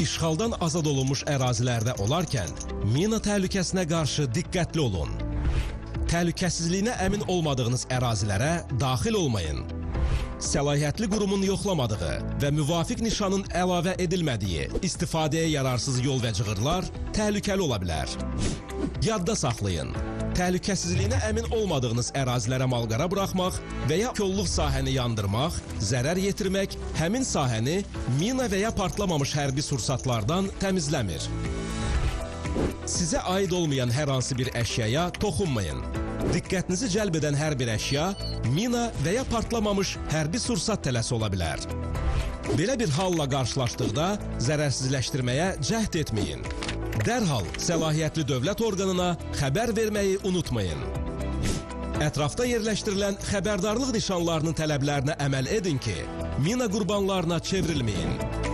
İşğaldan azad olunmuş ərazilərdə olarkən mina təhlükəsinə qarşı diqqətli olun. Təhlükəsizliyinə əmin olmadığınız ərazilərə daxil olmayın. Səlahiyyətli qurumun yoxlamadığı və müvafiq nişanın əlavə edilmədiyi istifadəyə yararsız yol və cığırlar təhlükəli ola bilər. Yadda saxlayın, təhlükəsizliyinə əmin olmadığınız ərazilərə malqara buraxmaq və ya kolluq sahəni yandırmaq, zərər yetirmək həmin sahəni mina və ya partlamamış hərbi sursatlardan təmizləmir. Sizə aid olmayan hər hansı bir əşyaya toxunmayın. Diqqətinizi cəlb edən hər bir əşya mina və ya partlamamış hərbi sursat tələsi ola bilər. Belə bir halla qarşılaşdıqda zərərsizləşdirməyə cəhd etməyin. Dərhal səlahiyyətli dövlət orqanına xəbər verməyi unutmayın. Ətrafda yerləşdirilən xəbərdarlıq nişanlarının tələblərinə əməl edin ki, mina qurbanlarına çevrilməyin.